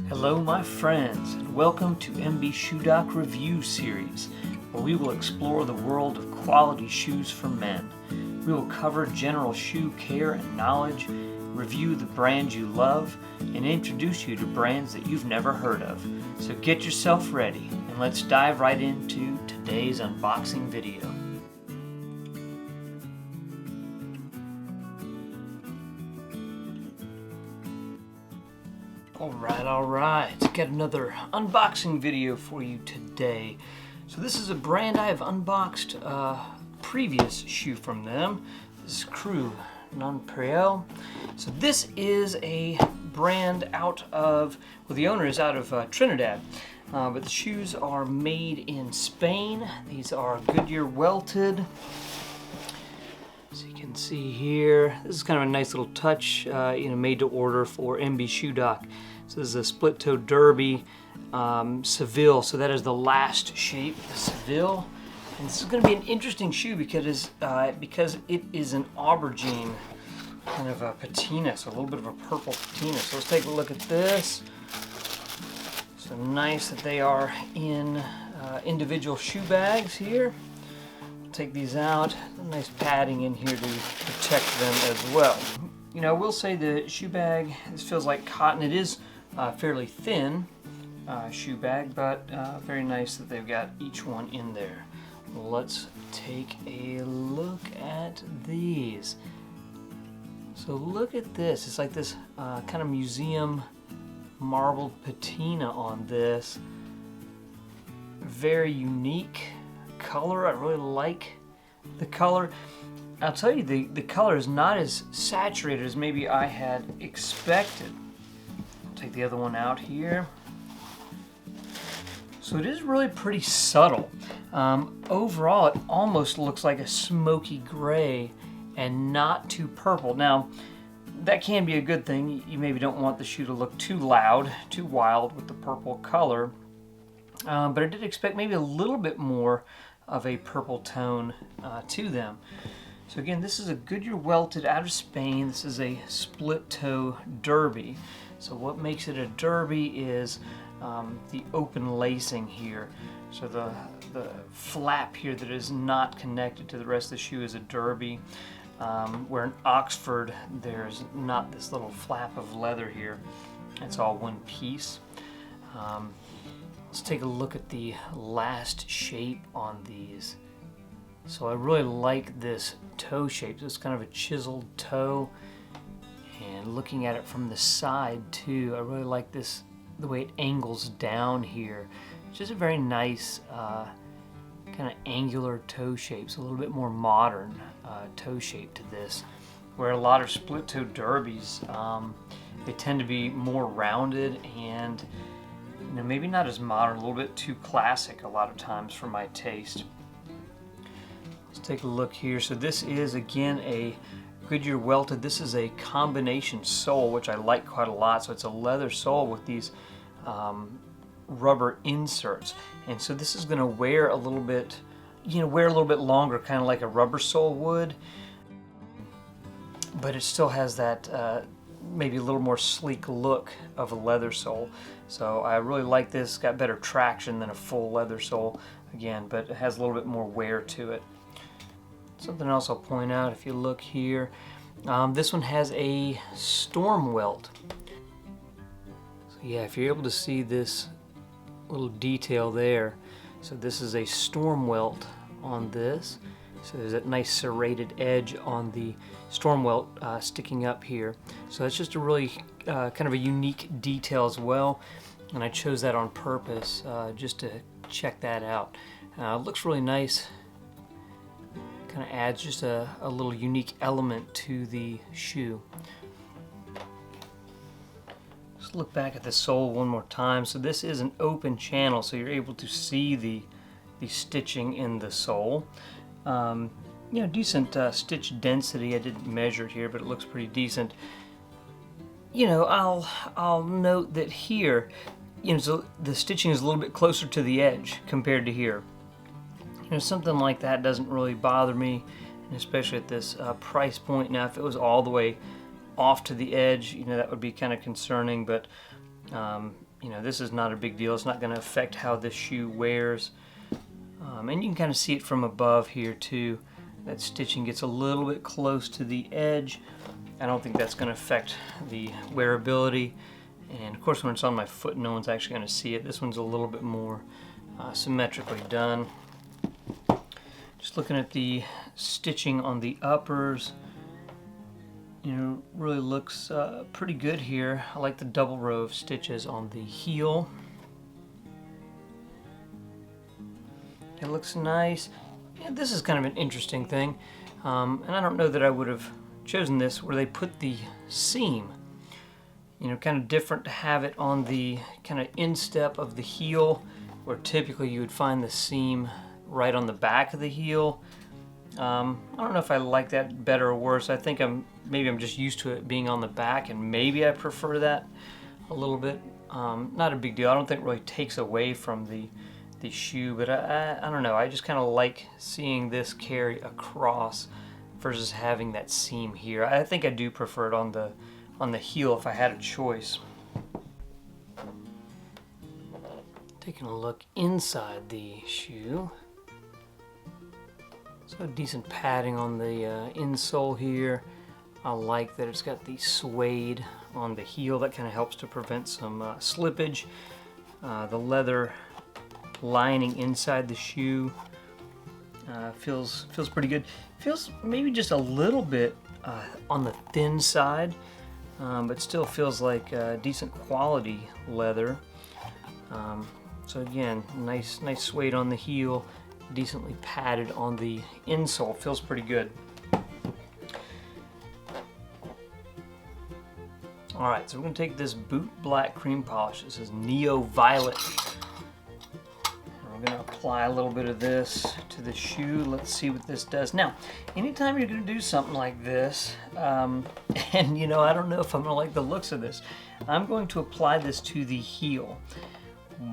Hello my friends, and welcome to MB Shoe Doc Review Series, where we will explore the world of quality shoes for men. We will cover general shoe care and knowledge, review the brands you love, and introduce you to brands that you've never heard of. So get yourself ready, and let's dive right into today's unboxing video. Alright, got another unboxing video for you today. So this is a brand I have unboxed a previous shoe from them. This is Cru Nonpareil. So this is a brand out of, well, the owner is out of Trinidad, but the shoes are made in Spain. These are Goodyear welted. So you can see here, this is kind of a nice little touch, made to order for MB Shoe Doc. So this is a split toe derby Seville. So that is the last shape, the Seville. And this is going to be an interesting shoe because it is an Aubergine kind of a patina, so a little bit of a purple patina. So let's take a look at this. So nice that they are in individual shoe bags here. Take these out, nice padding in here to protect them as well. You know, I will say the shoe bag, this feels like cotton. It is fairly thin shoe bag, but very nice that they've got each one in there. Let's take a look at these. So look at this. It's like this kind of museum marbled patina on this. Very unique color. I really like the color. I'll tell you, the color is not as saturated as maybe I had expected. I'll take the other one out here. So it is really pretty subtle. Overall, it almost looks like a smoky gray and not too purple. Now, that can be a good thing. You maybe don't want the shoe to look too loud, too wild with the purple color. But I did expect maybe a little bit more of a purple tone to them. So again, this is a Goodyear welted out of Spain. This is a split toe derby. So what makes it a derby is the open lacing here. So the flap here that is not connected to the rest of the shoe is a derby. Where in Oxford, there's not this little flap of leather here. It's all one piece. Let's take a look at the last shape on these. So I really like this toe shape. It's kind of a chiseled toe, and looking at it from the side too, I really like this, the way it angles down here. It's just a very nice kind of angular toe shape. So a little bit more modern toe shape to this, where a lot of split toe derbies, they tend to be more rounded and maybe not as modern, a little bit too classic a lot of times for my taste. Let's take a look here. So this is again a Goodyear welted. This is a combination sole, which I like quite a lot. So it's a leather sole with these rubber inserts, and so this is going to wear a little bit, longer, kind of like a rubber sole would, but it still has that maybe a little more sleek look of a leather sole. So I really like this. It's got better traction than a full leather sole again, but it has a little bit more wear to it. Something else I'll point out, if you look here, this one has a storm welt. So yeah, if you're able to see this little detail there, so this is a storm welt on this. So there's that nice serrated edge on the storm welt sticking up here. So that's just a really kind of a unique detail as well, and I chose that on purpose just to check that out. It looks really nice. Kind of adds just a little unique element to the shoe. Let's look back at the sole one more time. So this is an open channel, so you're able to see the stitching in the sole. Decent stitch density. I didn't measure it here, but it looks pretty decent. I'll note that here, so the stitching is a little bit closer to the edge compared to here. Something like that doesn't really bother me, and especially at this price point. Now, if it was all the way off to the edge, that would be kind of concerning, but you know, this is not a big deal. It's not going to affect how this shoe wears. And you can kind of see it from above here too. That stitching gets a little bit close to the edge. I don't think that's going to affect the wearability. And of course when it's on my foot, no one's actually going to see it. This one's a little bit more symmetrically done. Just looking at the stitching on the uppers, you know, really looks pretty good here. I like the double row of stitches on the heel. It looks nice. Yeah, this is kind of an interesting thing, and I don't know that I would have chosen this where they put the seam. You know, kind of different to have it on the kind of instep of the heel, where typically you would find the seam right on the back of the heel. I don't know if I like that better or worse. I think maybe I'm just used to it being on the back, and maybe I prefer that a little bit. Not a big deal. I don't think it really takes away from the shoe, but I don't know. I just kind of like seeing this carry across versus having that seam here. I think I do prefer it on the heel if I had a choice. Taking a look inside the shoe. So decent padding on the insole here. I like that it's got the suede on the heel. That kind of helps to prevent some slippage. The leather lining inside the shoe feels pretty good. Feels maybe just a little bit on the thin side, but still feels like decent quality leather. So again, nice suede on the heel, decently padded on the insole. Feels pretty good. All right, so we're gonna take this boot black cream polish. This is Neo Violet. We're going to apply a little bit of this to the shoe. Let's see what this does. Now, anytime you're going to do something like this, and you know, I don't know if I'm going to like the looks of this, I'm going to apply this to the heel.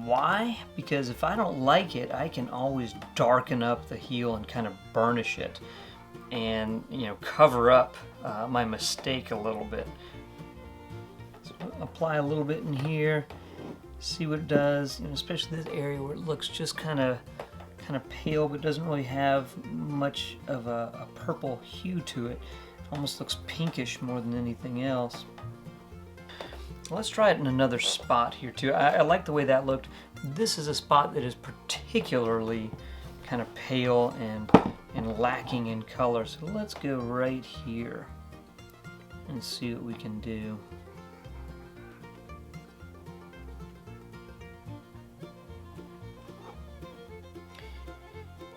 Why? Because if I don't like it, I can always darken up the heel and kind of burnish it and, you know, cover up my mistake a little bit. So apply a little bit in here. See what it does, you know, especially this area where it looks just kind of pale, but doesn't really have much of a purple hue to it. It almost looks pinkish more than anything else. Let's try it in another spot here too. I like the way that looked. This is a spot that is particularly kind of pale and lacking in color. So let's go right here and see what we can do.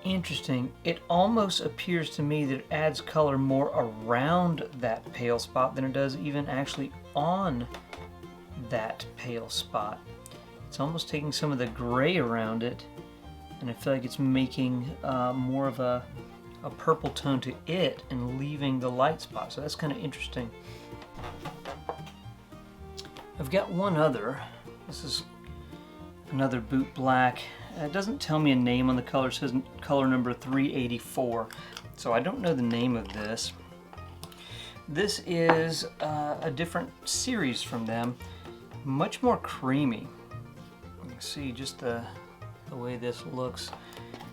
Interesting. It almost appears to me that it adds color more around that pale spot than it does even actually on that pale spot. It's almost taking some of the gray around it, and I feel like it's making more of a purple tone to it and leaving the light spot. So that's kind of interesting. I've got one other. This is another boot black. It doesn't tell me a name on the color. It says color number 384. So I don't know the name of this. This is a different series from them. Much more creamy. You can see just the way this looks.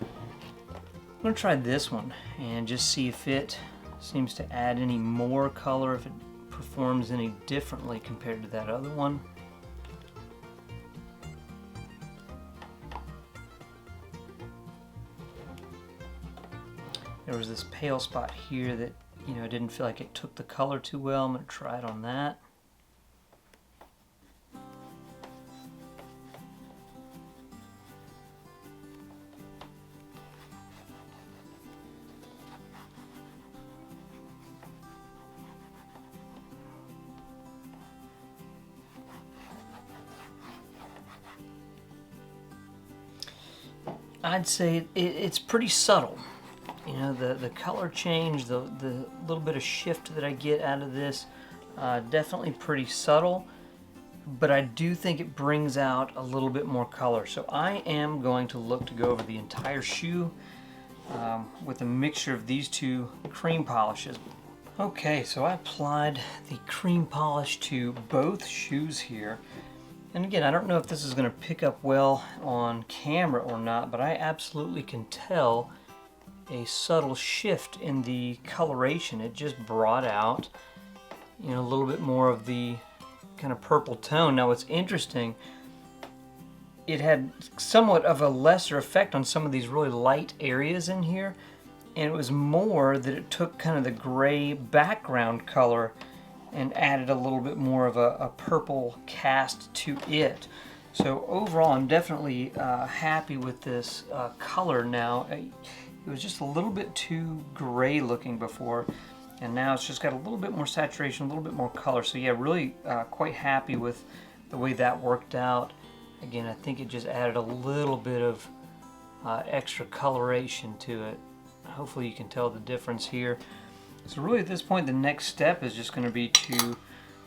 I'm going to try this one and just see if it seems to add any more color, if it performs any differently compared to that other one. There was this pale spot here that, you know, I didn't feel like it took the color too well. I'm going to try it on that. I'd say it's pretty subtle. You know, the color change, the little bit of shift that I get out of this, definitely pretty subtle, but I do think it brings out a little bit more color. So I am going to look to go over the entire shoe with a mixture of these two cream polishes. Okay, so I applied the cream polish to both shoes here, And again, I don't know if this is going to pick up well on camera or not, but I absolutely can tell a subtle shift in the coloration. It just brought out, you know, a little bit more of the kind of purple tone. Now what's interesting, it had somewhat of a lesser effect on some of these really light areas in here, and it was more that it took kind of the gray background color and added a little bit more of a purple cast to it. So overall, I'm definitely happy with this color now. It was just a little bit too gray looking before, and now it's just got a little bit more saturation, a little bit more color. So yeah, really quite happy with the way that worked out. Again, I think it just added a little bit of extra coloration to it. Hopefully you can tell the difference here. So really at this point, the next step is just going to be to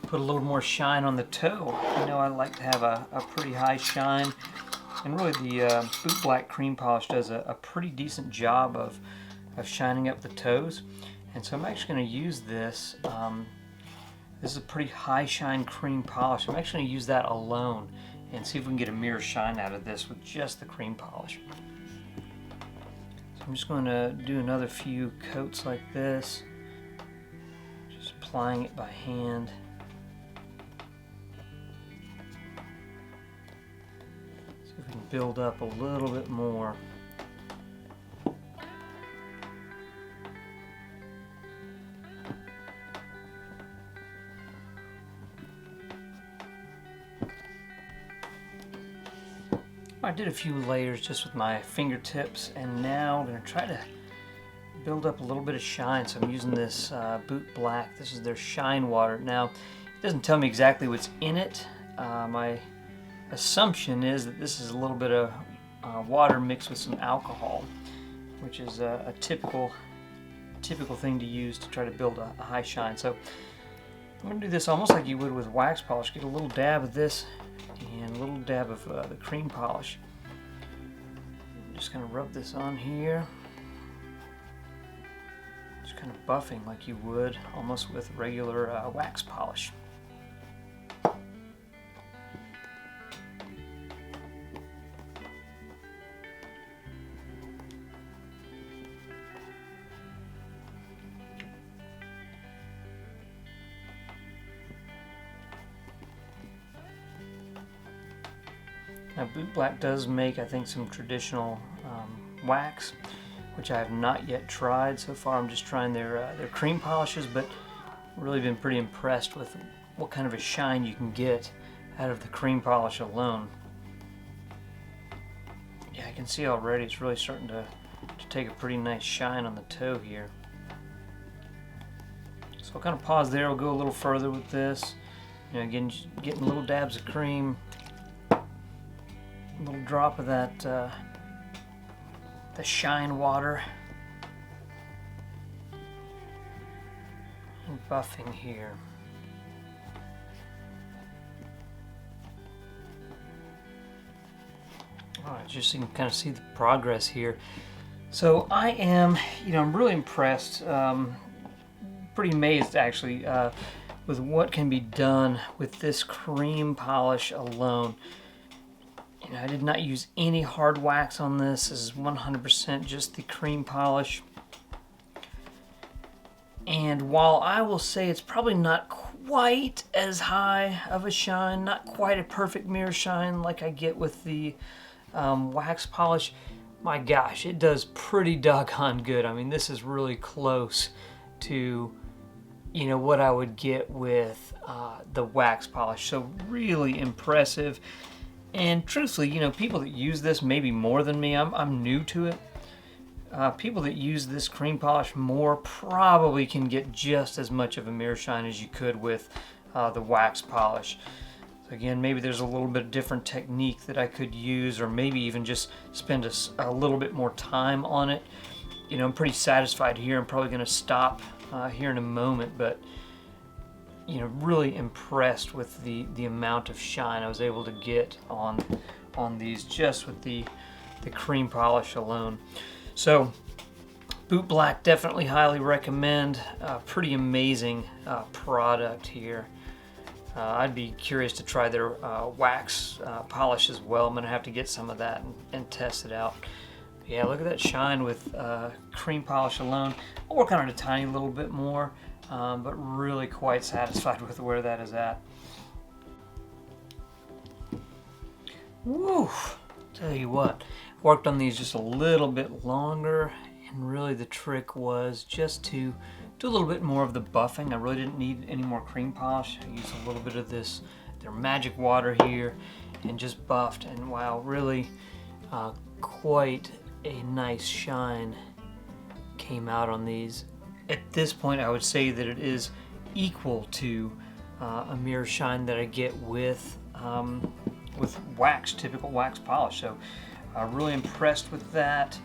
put a little more shine on the toe. You know, I like to have a pretty high shine, and really the Boot Black cream polish does a pretty decent job of shining up the toes. And so I'm actually going to use this. This is a pretty high shine cream polish. I'm actually going to use that alone and see if we can get a mirror shine out of this with just the cream polish. So I'm just going to do another few coats like this, just applying it by hand. See if we can build up a little bit more. I did a few layers just with my fingertips, and now I'm going to try to build up a little bit of shine. So I'm using this Boot Black. This is their Shine Water. Now, it doesn't tell me exactly what's in it. My assumption is that this is a little bit of water mixed with some alcohol, which is a typical thing to use to try to build a high shine. So I'm going to do this almost like you would with wax polish. Get a little dab of this and a little dab of the cream polish. I'm just going to rub this on here. Just kind of buffing like you would almost with regular wax polish. Now Boot Black does make, I think, some traditional wax, which I have not yet tried. So far I'm just trying their cream polishes, but really been pretty impressed with what kind of a shine you can get out of the cream polish alone. Yeah, I can see already it's really starting to take a pretty nice shine on the toe here. So I'll kind of pause there. We'll go a little further with this. You know, again, just getting little dabs of cream. A little drop of that the Shine Water, and buffing here. Alright, just so you can kind of see the progress here. So I am, you know, I'm really impressed, pretty amazed actually, with what can be done with this cream polish alone. You know, I did not use any hard wax on this. This is 100% just the cream polish. And while I will say it's probably not quite as high of a shine, not quite a perfect mirror shine like I get with the wax polish, my gosh, it does pretty doggone good. I mean, this is really close to, you know, what I would get with the wax polish. So really impressive. And truthfully, you know, people that use this maybe more than me, I'm new to it. People that use this cream polish more probably can get just as much of a mirror shine as you could with the wax polish. So again, maybe there's a little bit of different technique that I could use, or maybe even just spend a little bit more time on it. You know, I'm pretty satisfied here. I'm probably going to stop here in a moment, but you know, really impressed with the amount of shine I was able to get on these just with the cream polish alone. So Boot Black, definitely highly recommend. Pretty amazing product here. I'd be curious to try their wax polish as well. I'm going to have to get some of that and test it out. Yeah, look at that shine with cream polish alone. I'll work on it a tiny little bit more, but really quite satisfied with where that is at. Woo! Tell you what, worked on these just a little bit longer, and really the trick was just to do a little bit more of the buffing. I really didn't need any more cream polish. I used a little bit of their magic water here, and just buffed, and wow, really quite a nice shine came out on these. At this point, I would say that it is equal to a mirror shine that I get with wax, typical wax polish. So really impressed with that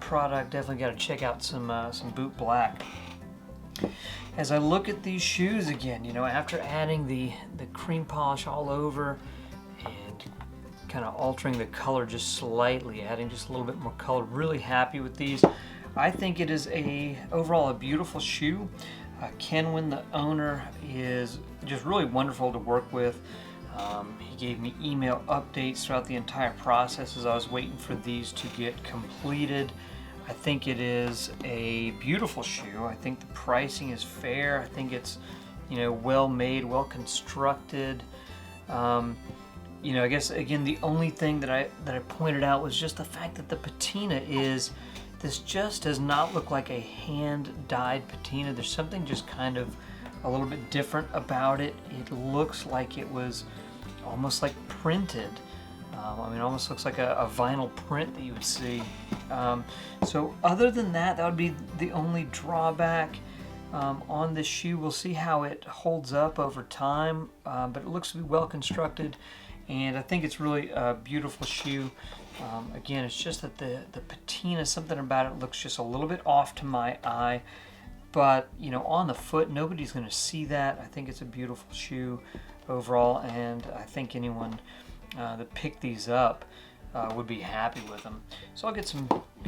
product. Definitely got to check out some boot black. As I look at these shoes again, you know, after adding the cream polish all over and kind of altering the color just slightly, adding just a little bit more color, really happy with these. I think it is overall a beautiful shoe. Kenwin, the owner, is just really wonderful to work with. He gave me email updates throughout the entire process as I was waiting for these to get completed. I think it is a beautiful shoe. I think the pricing is fair. I think it's, you know, well made, well constructed. You know, I guess again the only thing that I pointed out was just the fact that the patina this just does not look like a hand-dyed patina. There's something just kind of a little bit different about it. It looks like it was almost like printed. I mean, it almost looks like a vinyl print that you would see. So other than that, that would be the only drawback on this shoe. We'll see how it holds up over time, but it looks to be well constructed, and I think it's really a beautiful shoe. Again, it's just that the patina, something about it looks just a little bit off to my eye. But, you know, on the foot, nobody's going to see that. I think it's a beautiful shoe overall, and I think anyone that picked these up would be happy with them. So I'll get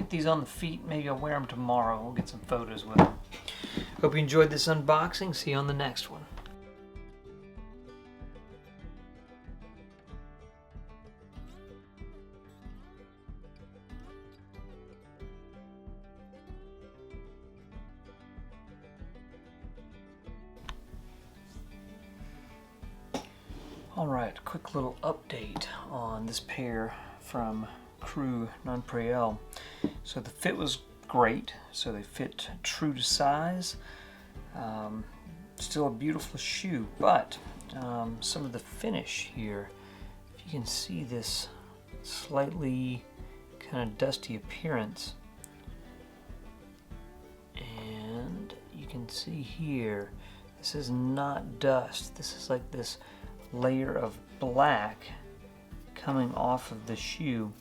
these on the feet. Maybe I'll wear them tomorrow. We'll get some photos with them. Hope you enjoyed this unboxing. See you on the next one. Alright, quick little update on this pair from Cru Nonpareil. So the fit was great, so they fit true to size. Still a beautiful shoe, but some of the finish here, if you can see this slightly kind of dusty appearance, and you can see here, this is not dust, this is like this layer of black coming off of the shoe.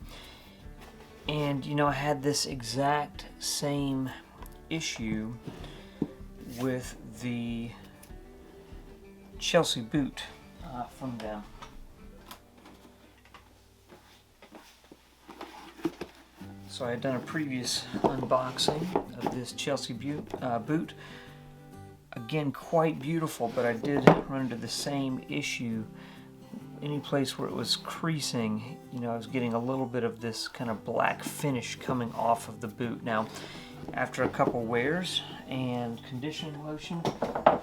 And you know, I had this exact same issue with the Chelsea boot from them. So I had done a previous unboxing of this Chelsea boot. Again, quite beautiful, but I did run into the same issue. Any place where it was creasing, you know, I was getting a little bit of this kind of black finish coming off of the boot. Now, after a couple wears and conditioning lotion, a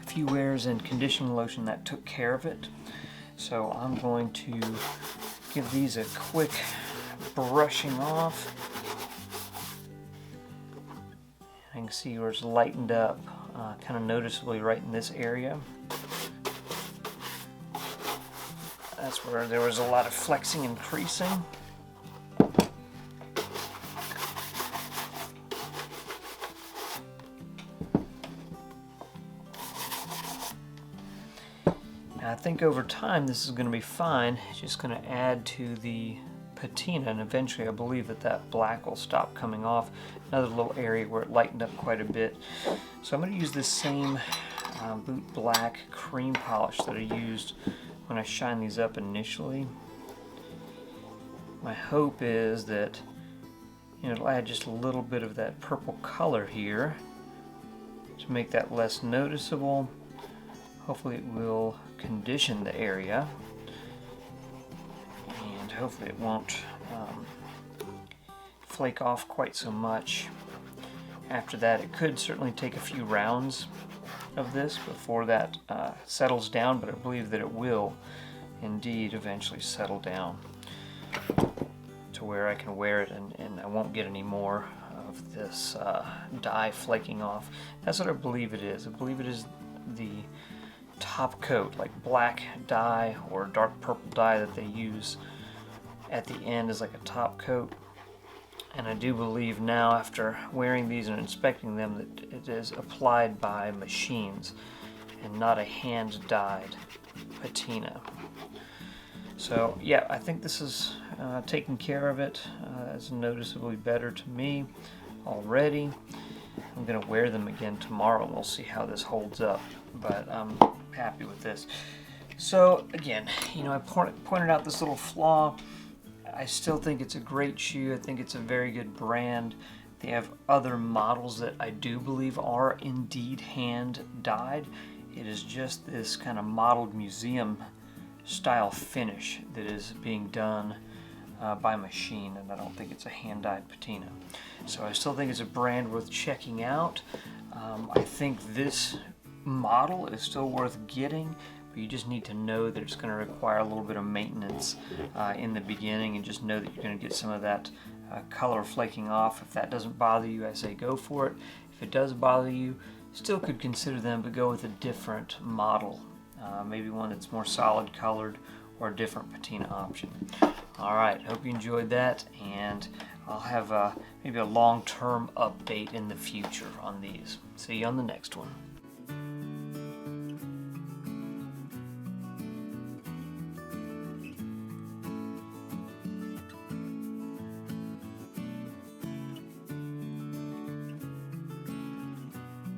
few wears and conditioning lotion, that took care of it. So I'm going to give these a quick brushing off. I can see where it's lightened up kind of noticeably right in this area. That's where there was a lot of flexing and creasing. Now I think over time this is going to be fine. It's just going to add to the patina, and eventually I believe that black will stop coming off. Another little area where it lightened up quite a bit. So I'm going to use this same boot black cream polish that I used when I shine these up initially. My hope is that, you know, it'll add just a little bit of that purple color here to make that less noticeable. Hopefully it will condition the area, and hopefully it won't flake off quite so much. After that, it could certainly take a few rounds of this before that settles down, but I believe that it will indeed eventually settle down to where I can wear it and I won't get any more of this dye flaking off. That's what I believe it is. I believe it is the top coat, like black dye or dark purple dye that they use at the end is like a top coat. And I do believe now, after wearing these and inspecting them, that it is applied by machines and not a hand-dyed patina. So yeah, I think this is taking care of it. It's noticeably better to me already. I'm going to wear them again tomorrow and we'll see how this holds up, but I'm happy with this. So again, you know, I pointed out this little flaw. I still think it's a great shoe. I think it's a very good brand. They have other models that I do believe are indeed hand dyed. It is just this kind of modeled museum style finish that is being done by machine, and I don't think it's a hand dyed patina. So I still think it's a brand worth checking out. I think this model is still worth getting, but you just need to know that it's going to require a little bit of maintenance in the beginning, and just know that you're going to get some of that color flaking off. If that doesn't bother you, I say go for it. If it does bother you, still could consider them, but go with a different model. Maybe one that's more solid colored or a different patina option. Alright, hope you enjoyed that, and I'll have maybe a long-term update in the future on these. See you on the next one.